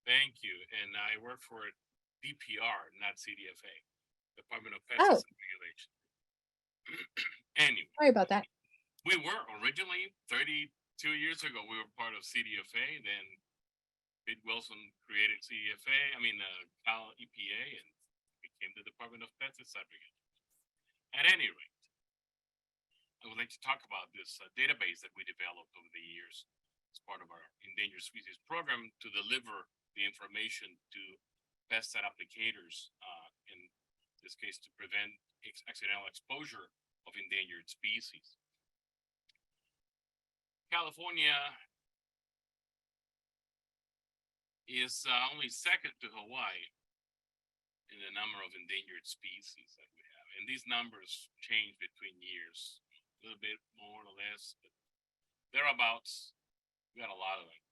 Thank you. And I work for DPR, not CDFA, Department of Oh, Pesticide Regulation. Anyway, sorry about that. we were originally 32 years ago, we were part of CDFA. Then Pete Wilson created CDFA, Cal EPA, and became the Department of Pesticide Regulation. At any rate, I would like to talk about this database that we developed over the years as part of our endangered species program to deliver the information to pesticide applicators, in this case, to prevent accidental exposure of endangered species. California is only second to Hawaii in the number of endangered species that we have. And these numbers change between years, a little bit more or less, but thereabouts, we got a lot of them.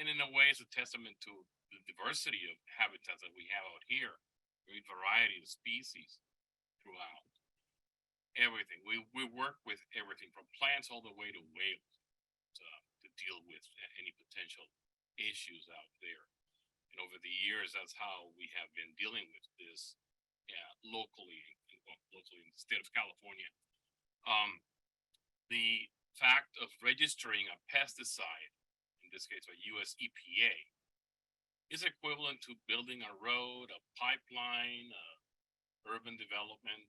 And in a way, it's a testament to the diversity of habitats that we have out here, great variety of species throughout everything. We work with everything from plants all the way to whales to deal with any potential issues out there. And over the years, that's how we have been dealing with this locally in the state of California. The fact of registering a pesticide, in this case a US EPA, is equivalent to building a road, a pipeline, urban development.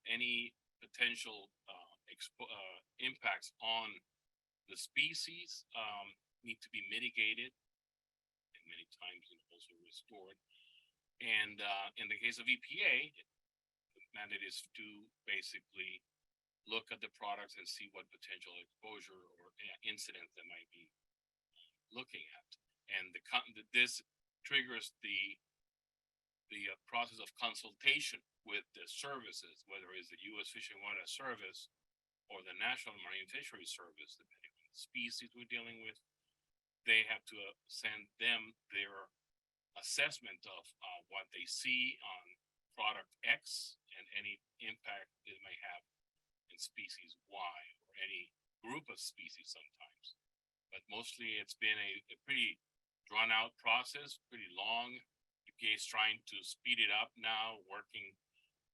Any potential impacts on the species need to be mitigated and many times also restored. And in the case of EPA, the mandate is to basically look at the products and see what potential exposure or incidents that might be looking at. And this triggers the process of consultation with the services, whether it's the U.S. Fish and Wildlife Service or the National Marine Fisheries Service, depending on the species we're dealing with. They have to send them their assessment of what they see on product X and any impact it may have in species Y or any group of species sometimes. But mostly it's been a pretty drawn out process, pretty long. EPA is trying to speed it up now, working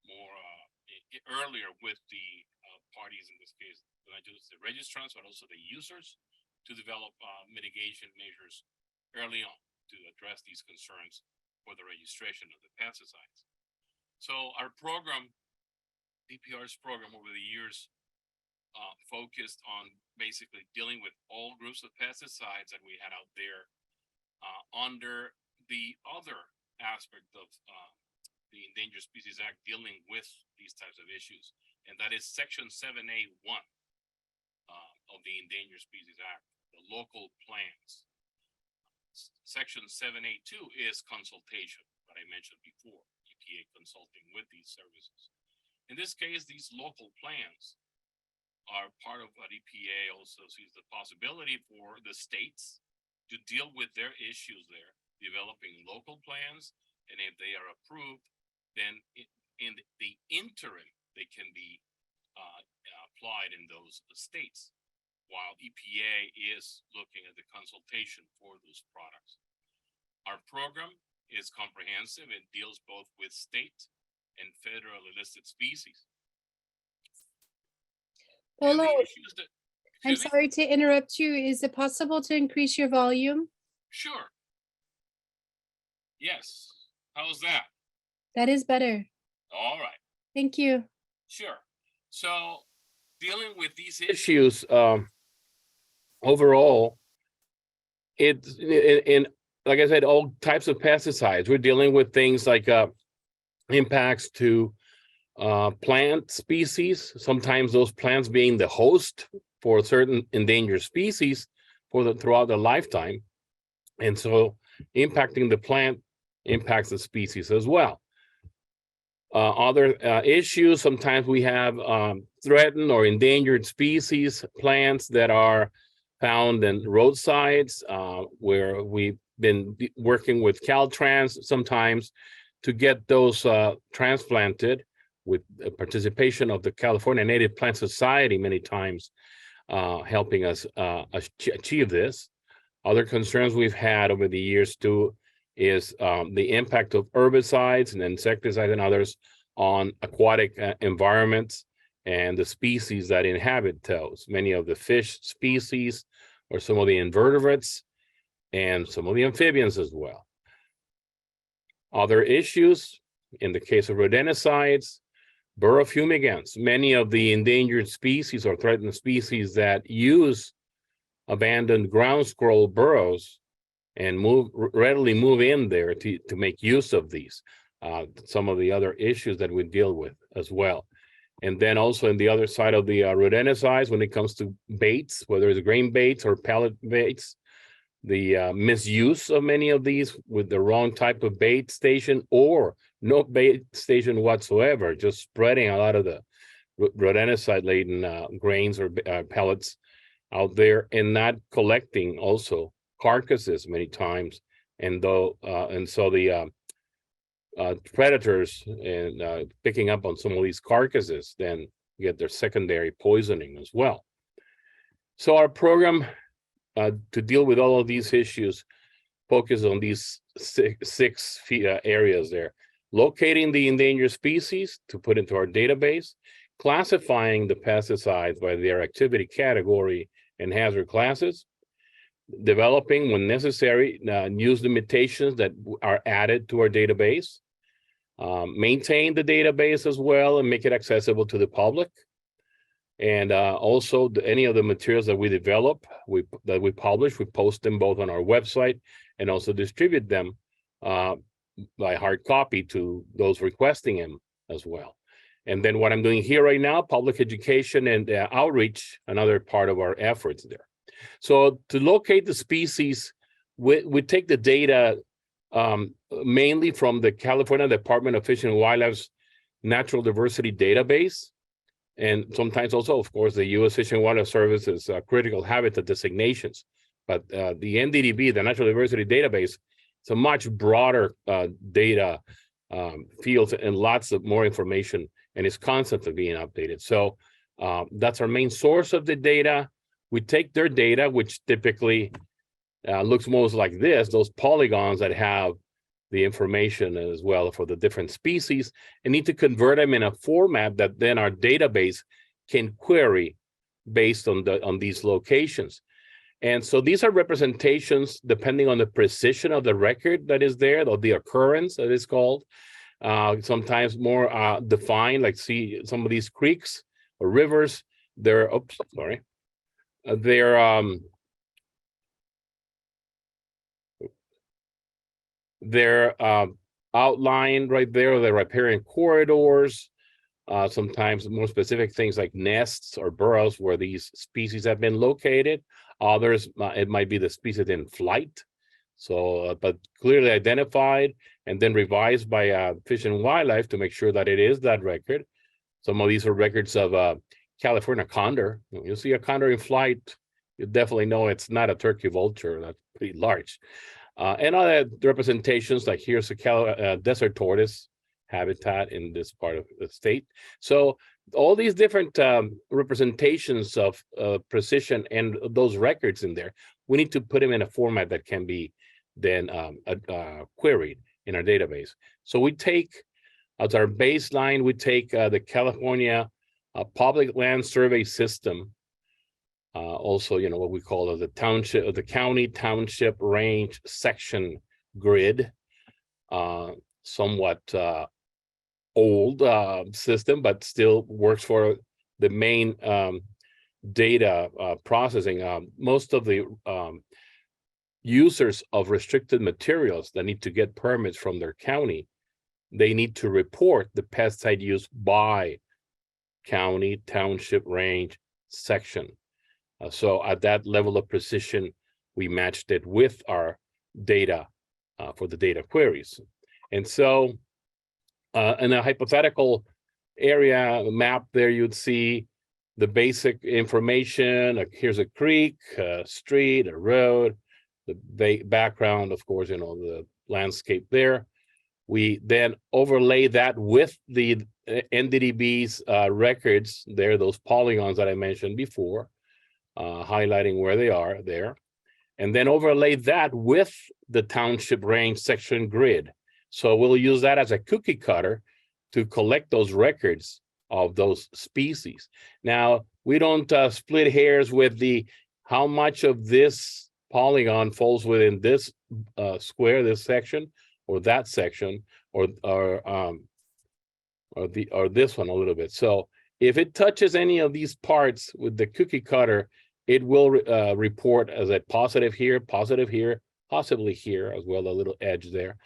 more earlier with the parties, in this case, not just the registrants, but also the users, to develop mitigation measures early on to address these concerns for the registration of the pesticides. So our program, DPR's program over the years, focused on basically dealing with all groups of pesticides that we had out there under the other aspect of the Endangered Species Act dealing with these types of issues, and that is Section 7A1 of the Endangered Species Act, the local plans. Section 7A2 is consultation, what I mentioned before, EPA consulting with these services. In this case, these local plans are part of what EPA also sees the possibility for the states to deal with their issues there, developing local plans, and if they are approved, then in the interim, they can be applied in those states, while EPA is looking at the consultation for those products. Our program is comprehensive and deals both with state and federally listed species. Polo, I'm sorry to interrupt you. Is it possible to increase your volume? Sure. Yes. How's that? That is better. All right. Thank you. Sure. So dealing with these issues overall, it's in like I said, all types of pesticides. We're dealing with things like impacts to plant species, sometimes those plants being the host for certain endangered species throughout their lifetime. And so impacting the plant impacts the species as well. Other issues, sometimes we have threatened or endangered species plants that are found in roadsides, where we've been working with Caltrans sometimes to get those transplanted with the participation of the California Native Plant Society many times, helping us achieve this. Other concerns we've had over the years too is the impact of herbicides and insecticides and others on aquatic environments and the species that inhabit those. Many of the fish species or some of the invertebrates and some of the amphibians as well. Other issues, in the case of rodenticides, burrow fumigants. Many of the endangered species or threatened species that use abandoned ground squirrel burrows and readily move in there to make use of these. Some of the other issues that we deal with as well. And then also in the other side of the rodenticides, when it comes to baits, whether it's grain baits or pellet baits, the misuse of many of these with the wrong type of bait station or no bait station whatsoever, just spreading a lot of the rodenticide-laden grains or pellets out there and not collecting also carcasses many times. And so the predators and picking up on some of these carcasses then get their secondary poisoning as well. So our program to deal with all of these issues focus on these six areas there. Locating the endangered species to put into our database, classifying the pesticides by their activity category and hazard classes, developing when necessary use limitations that are added to our database, maintain the database as well and make it accessible to the public. And also any of the materials that we develop, that we publish, we post them both on our website and also distribute them by hard copy to those requesting them as well. And then what I'm doing here right now, public education and outreach, another part of our efforts there. So to locate the species, we take the data mainly from the California Department of Fish and Wildlife's Natural Diversity Database. And sometimes also, of course, the U.S. Fish and Wildlife Service's critical habitat designations. But the NDDB, the Natural Diversity Database, it's a much broader data field and lots of more information, and it's constantly being updated. So that's our main source of the data. We take their data, which typically looks most like this, those polygons that have the information as well for the different species, and need to convert them in a format that then our database can query based on these locations. And so these are representations depending on the precision of the record that is there, or the occurrence that is called. Sometimes more defined, like see some of these creeks or rivers, they're outlined right there, the riparian corridors, sometimes more specific things like nests or burrows where these species have been located. Others, it might be the species in flight, so but clearly identified and then revised by Fish and Wildlife to make sure that it is that record. Some of these are records of California condor. You see a condor in flight, you definitely know it's not a turkey vulture. That's pretty large. And other representations, like here's a desert tortoise habitat in this part of the state. So all these different representations of precision and those records in there, we need to put them in a format that can be then queried in our database. So we take, as our baseline, we take the California Public Land Survey System, also, you know, what we call the township, the county township range section grid, somewhat old system, but still works for the main data processing. Most of the users of restricted materials that need to get permits from their county, they need to report the pesticide use by county, township, range, section. So at that level of precision, we matched it with our data for the data queries. And so in a hypothetical area map there, you'd see the basic information. Like here's a creek, a street, a road, the background, of course, you know, the landscape there. We then overlay that with the NDDB's records there, those polygons that I mentioned before, highlighting where they are there. and then overlay that with the township range section grid. So we'll use that as a cookie cutter to collect those records of those species. Now, we don't split hairs with the how much of this polygon falls within this square, this section, or that section, or this one a little bit. So if it touches any of these parts with the cookie cutter, it will report as a positive here, possibly here as well, a little edge there.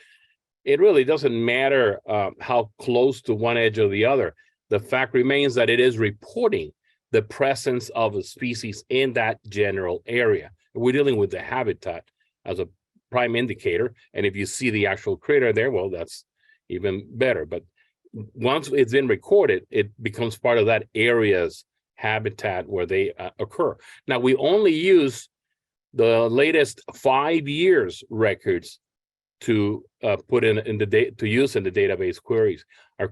It really doesn't matter how close to one edge or the other. The fact remains that it is reporting the presence of a species in that general area. We're dealing with the habitat as a prime indicator. And if you see the actual critter there, well, that's even better. But once it's been recorded, it becomes part of that area's habitat where they occur. Now, we only use the latest 5 years records to put in the to use in the database queries. Our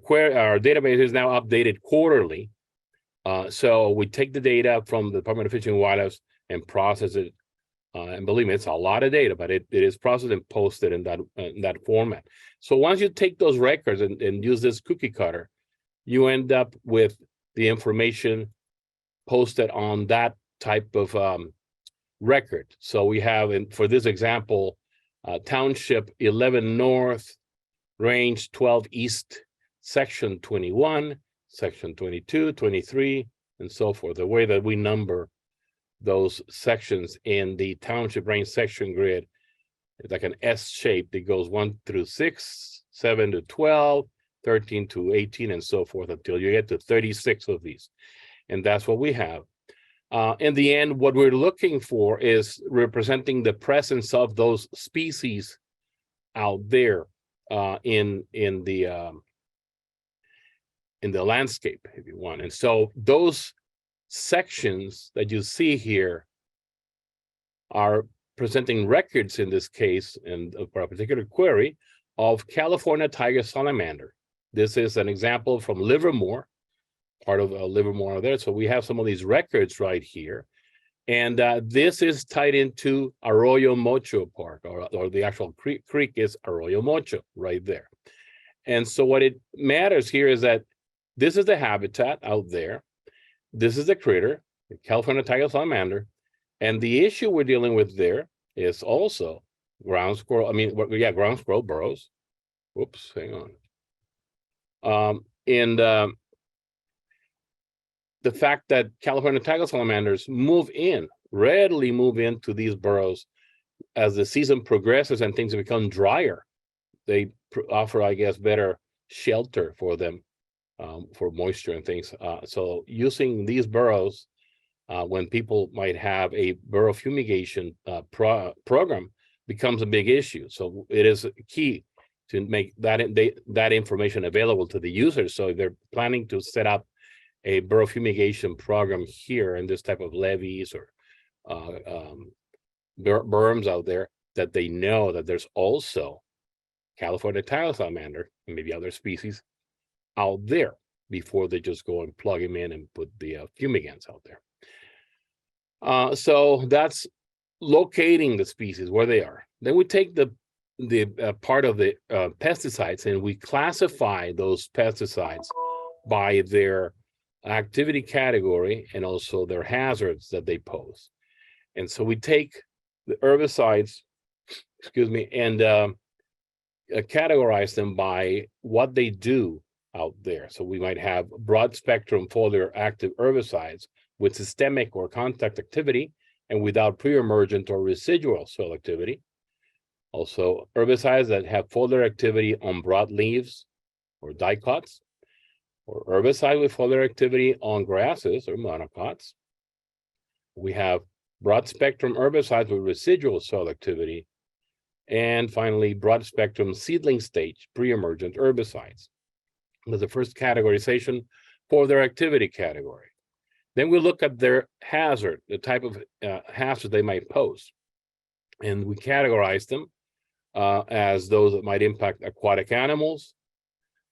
database is now updated quarterly. So we take the data from the Department of Fish and Wildlife and process it. And believe me, it's a lot of data, but it is processed and posted in that format. So once you take those records and use this cookie cutter, you end up with the information posted on that type of record. So we have, for this example, Township 11 North, Range 12 East, Section 21, Section 22, 23, and so forth. The way that we number those sections in the township range section grid is like an S shape that goes 1 through 6, 7 to 12, 13 to 18, and so forth until you get to 36 of these. And that's what we have. In the end, what we're looking for is representing the presence of those species out there in the landscape, if you want. And so those sections that you see here are presenting records in this case, and for a particular query, of California tiger salamander. This is an example from Livermore, part of Livermore there. So we have some of these records right here. And this is tied into Arroyo Mocho Park, or the actual creek is Arroyo Mocho right there. And so what it matters here is that this is the habitat out there. This is the critter, the California tiger salamander. And the issue we're dealing with there is also ground squirrel, ground squirrel burrows. Whoops, hang on. The fact that California tiger salamanders readily move into these burrows as the season progresses and things become drier. They offer, I guess, better shelter for them, for moisture and things. So using these burrows, when people might have a burrow fumigation program, becomes a big issue. So it is key to make that information available to the users. So if they're planning to set up a burrow fumigation program here in this type of levees or berms out there, that they know that there's also California tiger salamander and maybe other species out there before they just go and plug them in and put the fumigants out there. So that's locating the species where they are. Then we take the part of the pesticides and we classify those pesticides by their activity category and also their hazards that they pose. And so we take the herbicides, and categorize them by what they do out there. So we might have broad spectrum foliar active herbicides with systemic or contact activity and without pre-emergent or residual soil activity. Also herbicides that have foliar activity on broad leaves or dicots, or herbicide with foliar activity on grasses or monocots. We have broad spectrum herbicides with residual soil activity. And finally, broad spectrum seedling stage pre-emergent herbicides. That's the first categorization for their activity category. Then we look at their hazard, the type of hazard they might pose. And we categorize them as those that might impact aquatic animals,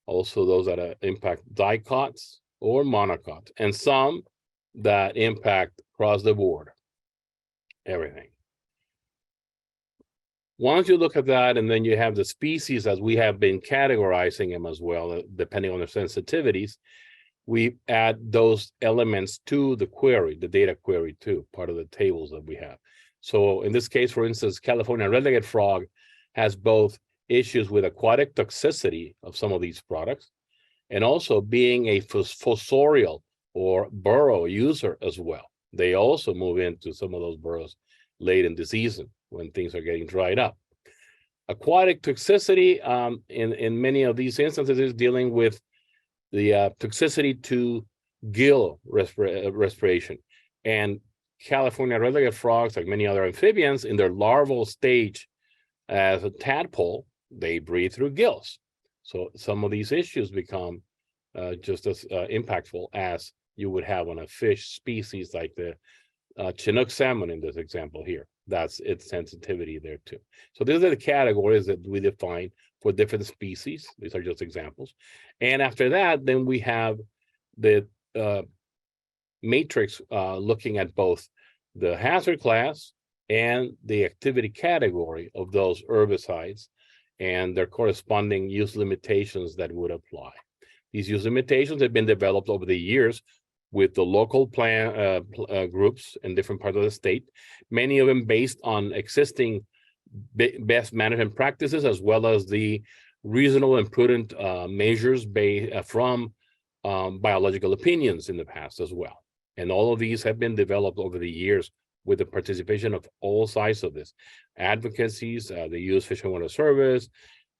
also those that impact dicots or monocots, and some that impact across the board, everything. Once you look at that, and then you have the species as we have been categorizing them as well, depending on their sensitivities, we add those elements to the query, the data query too, part of the tables that we have. So in this case, for instance, California red-legged frog has both issues with aquatic toxicity of some of these products, and also being a fossorial or burrow user as well. They also move into some of those burrows late in the season when things are getting dried up. Aquatic toxicity in many of these instances is dealing with the toxicity to gill respiration. And California red-legged frogs, like many other amphibians, in their larval stage as a tadpole, they breathe through gills. So some of these issues become just as impactful as you would have on a fish species like the Chinook salmon in this example here. That's its sensitivity there too. So these are the categories that we define for different species. These are just examples. And after that, then we have the matrix looking at both the hazard class and the activity category of those herbicides and their corresponding use limitations that would apply. These use limitations have been developed over the years with the local plan groups in different parts of the state, many of them based on existing best management practices, as well as the reasonable and prudent measures from biological opinions in the past as well. And all of these have been developed over the years with the participation of all sides of this. Advocacies, the U.S. Fish and Water Service,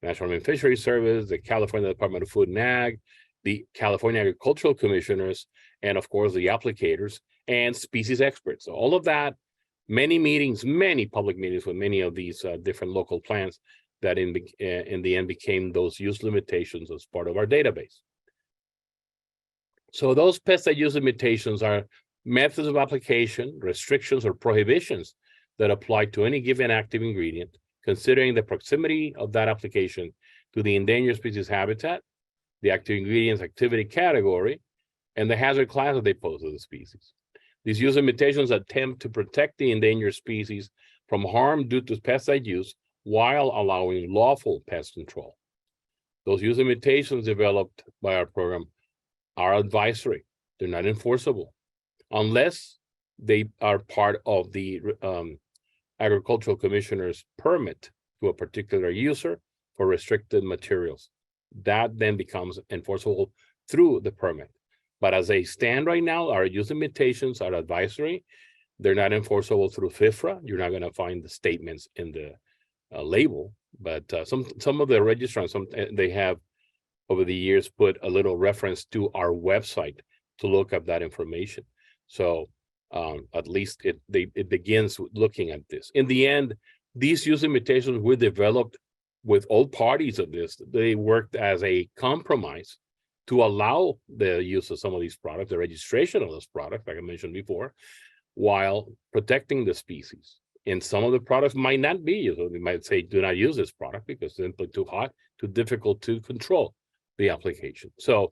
National Marine Fisheries Service, the California Department of Food and Ag, the California Agricultural Commissioners, and of course the applicators and species experts. So all of that, many meetings, many public meetings with many of these different local plans that in the end became those use limitations as part of our database. So those pesticide use limitations are methods of application, restrictions, or prohibitions that apply to any given active ingredient, considering the proximity of that application to the endangered species habitat, the active ingredients activity category, and the hazard class that they pose to the species. These use limitations attempt to protect the endangered species from harm due to pesticide use while allowing lawful pest control. Those use limitations developed by our program are advisory. They're not enforceable unless they are part of the agricultural commissioner's permit to a particular user for restricted materials. That then becomes enforceable through the permit. But as they stand right now, our use limitations are advisory. They're not enforceable through FIFRA. You're not going to find the statements in the label, but some of the registrants, they have over the years put a little reference to our website to look up that information. So at least it begins with looking at this. In the end, these use limitations were developed with all parties of this. They worked as a compromise to allow the use of some of these products, the registration of those products, like I mentioned before, while protecting the species. And some of the products might not be used. We might say, do not use this product because it's simply too hot, too difficult to control the application. So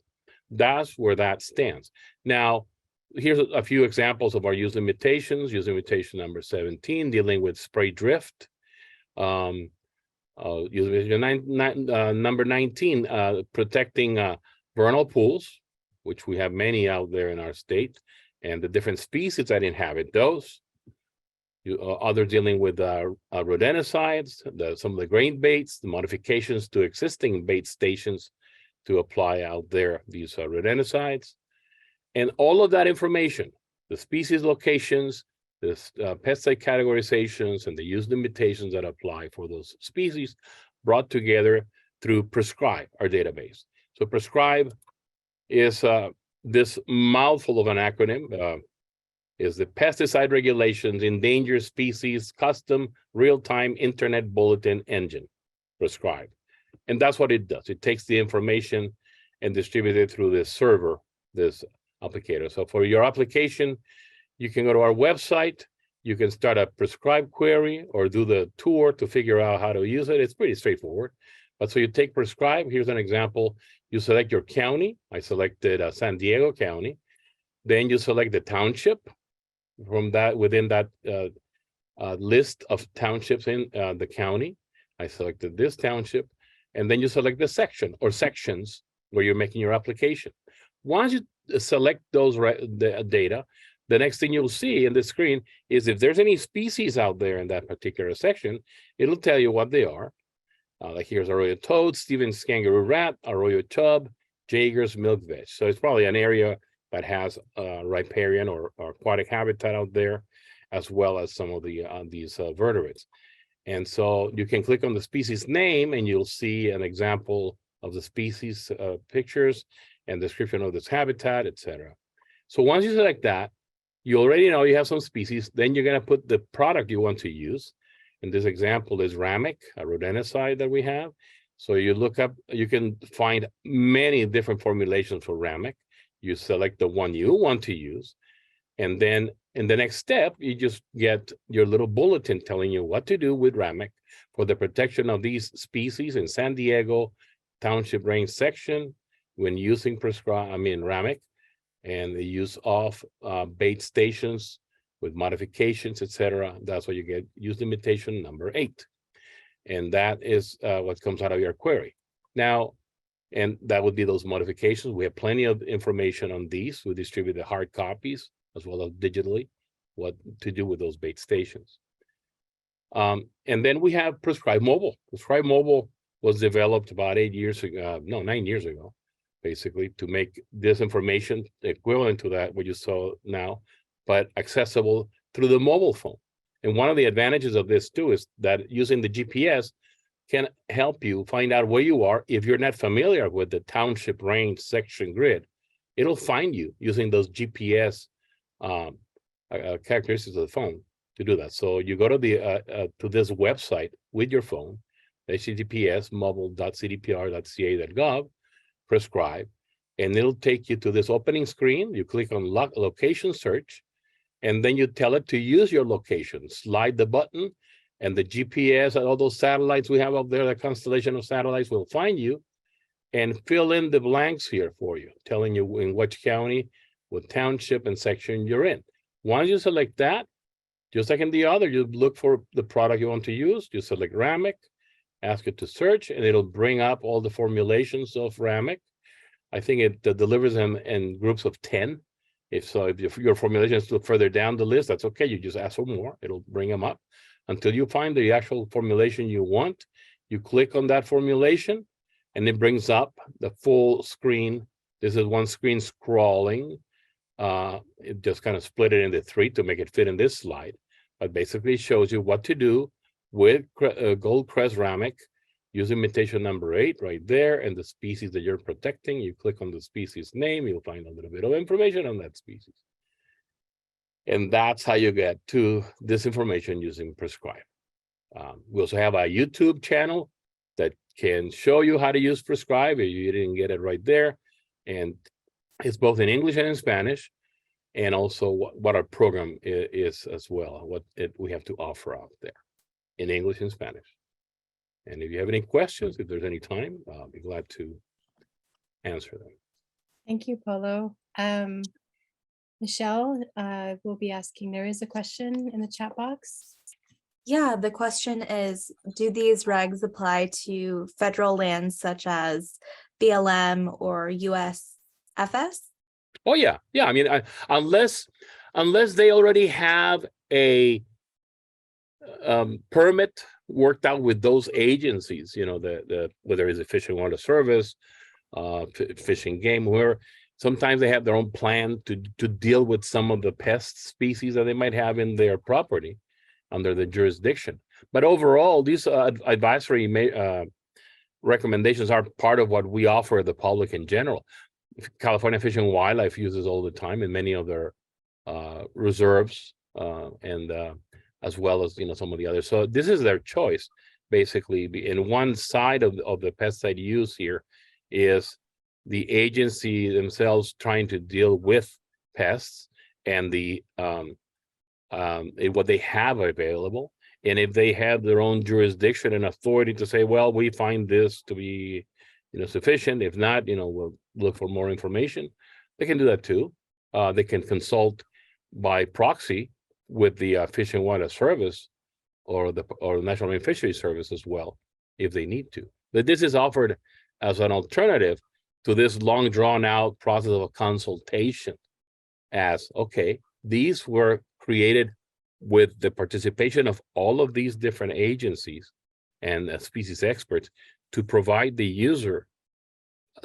that's where that stands. Now, here's a few examples of our use limitations. Use limitation number 17, dealing with spray drift. Use limitation number 19, protecting vernal pools, which we have many out there in our state, and the different species that inhabit those. Other dealing with rodenticides, some of the grain baits, the modifications to existing bait stations to apply out there, these rodenticides. And all of that information, the species locations, the pesticide categorizations, and the use limitations that apply for those species brought together through PRESCRIBE, our database. So PRESCRIBE is this mouthful of an acronym, is the Pesticide Regulations Endangered Species Custom Real-Time Internet Bulletin Engine, PRESCRIBE. And that's what it does. It takes the information and distributes it through this server, this applicator. So for your application, you can go to our website, you can start a PRESCRIBE query or do the tour to figure out how to use it. It's pretty straightforward. But so you take PRESCRIBE, here's an example. You select your county. I selected San Diego County. Then you select the township. From that, within that list of townships in the county. I selected this township, and then you select the section or sections where you're making your application. Once you select those the data, the next thing you'll see in the screen is if there's any species out there in that particular section, it'll tell you what they are. Like here's Arroyo toad, Stevens kangaroo rat, Arroyo chub, Jaeger's milkfish. So it's probably an area that has riparian or aquatic habitat out there, as well as some of the these vertebrates. And so you can click on the species name and you'll see an example of the species pictures and description of this habitat, etc. So once you select that, you already know you have some species. Then you're going to put the product you want to use. In this example is Ramek, a rodenticide that we have. So you look up, you can find many different formulations for Ramek. You select the one you want to use. And then in the next step, you just get your little bulletin telling you what to do with Ramek for the protection of these species in San Diego Township Range section when using Ramek, and the use of bait stations with modifications, etc. That's what you get. Use limitation number 8. And that is what comes out of your query. Now, and that would be those modifications. We have plenty of information on these. We distribute the hard copies as well as digitally, what to do with those bait stations. And then we have Prescribe Mobile. Prescribe Mobile was developed about 9 years ago, basically, to make this information equivalent to that, what you saw now, but accessible through the mobile phone. And one of the advantages of this too is that using the GPS can help you find out where you are. If you're not familiar with the township range section grid, it'll find you using those GPS characteristics of the phone to do that. So you go to the to this website with your phone, https mobile.cdpr.ca.gov, prescribe, and it'll take you to this opening screen. You click on location search, and then you tell it to use your location. Slide the button, and the GPS and all those satellites we have up there, the constellation of satellites, will find you and fill in the blanks here for you, telling you in which county, what township and section you're in. Once you select that, just like in the other, you look for the product you want to use. You select Ramek, ask it to search, and it'll bring up all the formulations of Ramek. I think it delivers them in groups of 10. If your formulation is further down the list, that's okay. You just ask for more. It'll bring them up until you find the actual formulation you want. You click on that formulation, and it brings up the full screen. This is one screen scrolling. It just kind of split it into 3 to make it fit in this slide, but basically shows you what to do with Gold Crest Ramek using mutation number 8 right there, and the species that you're protecting. You click on the species name, you'll find a little bit of information on that species. And that's how you get to this information using Prescribe. We also have a YouTube channel that can show you how to use Prescribe if you didn't get it right there. And it's both in English and in Spanish, and also what our program is as well, what we have to offer out there in English and Spanish. And if you have any questions, if there's any time, I'll be glad to answer them. Thank you, Polo. Michelle will be asking, there is a question in the chat box. Yeah, the question is, do these regs apply to federal lands such as BLM or USFS? Oh yeah, yeah. I mean, unless they already have a permit worked out with those agencies, you know, whether it's a Fish and Wildlife Service, Fish and Game, where sometimes they have their own plan to deal with some of the pest species that they might have in their property under the jurisdiction. But overall, these advisory recommendations are part of what we offer the public in general. California Fish and Wildlife uses all the time in many of their reserves and as well as, you know, some of the others. So this is their choice, basically. In one side of the pesticide use here is the agency themselves trying to deal with pests and the what they have available. And if they have their own jurisdiction and authority to say, well, we find this to be, you know, sufficient. If not, you know, we'll look for more information. They can do that too. They can consult by proxy with the Fish and Wildlife Service or the National Marine Fisheries Service as well, if they need to. But this is offered as an alternative to this long drawn out process of a consultation. As okay, these were created with the participation of all of these different agencies and species experts to provide the user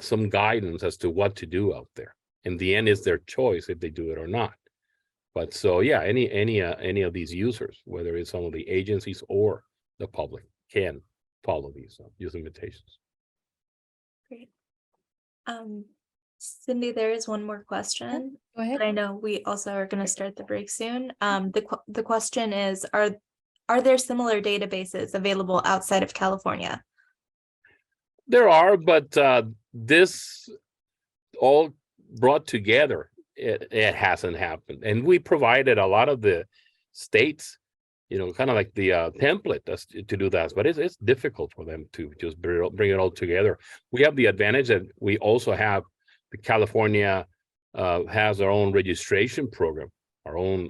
some guidance as to what to do out there. In the end, it's their choice if they do it or not. But so yeah, any of these users, whether it's some of the agencies or the public, can follow these use limitations. Great. Cindy, there is one more question. Go ahead. But I know we also are going to start the break soon. The question is, are there similar databases available outside of California? There are, but this all brought together, it hasn't happened. And we provided a lot of the states, kind of like the template to do that, but it's difficult for them to just bring it all together. We have the advantage that we also have the California has their own registration program, our own,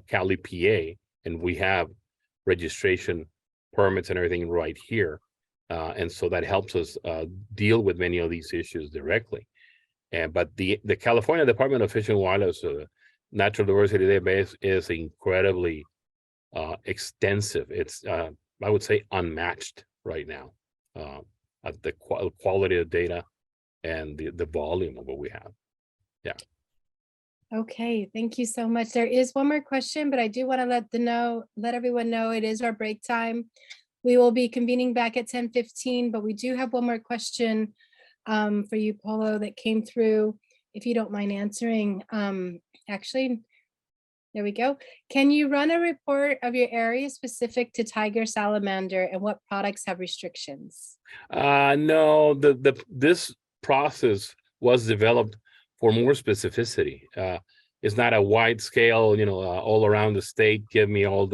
Cali PA, and we have registration permits and everything right here. And so that helps us deal with many of these issues directly. But the California Department of Fish and Wildlife Natural Diversity Database is incredibly extensive. It's, I would say, unmatched right now at the quality of data and the volume of what we have. Yeah. Okay, thank you so much. There is one more question, but I do want to let everyone know it is our break time. We will be convening back at 10:15, but we do have one more question for you, Polo, that came through, if you don't mind answering. Actually, there we go. Can you run a report of your area specific to tiger salamander and what products have restrictions? No, this process was developed for more specificity. It's not a wide scale, all around the state, give me all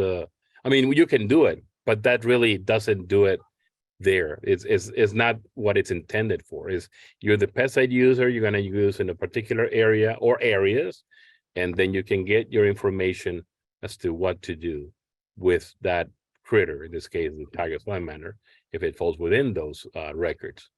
you can do it, but that really doesn't do it there. It's not what it's intended for. You're the pesticide user, you're going to use in a particular area or areas, and then you can get your information as to what to do with that critter, in this case, the tiger salamander, if it falls within those records.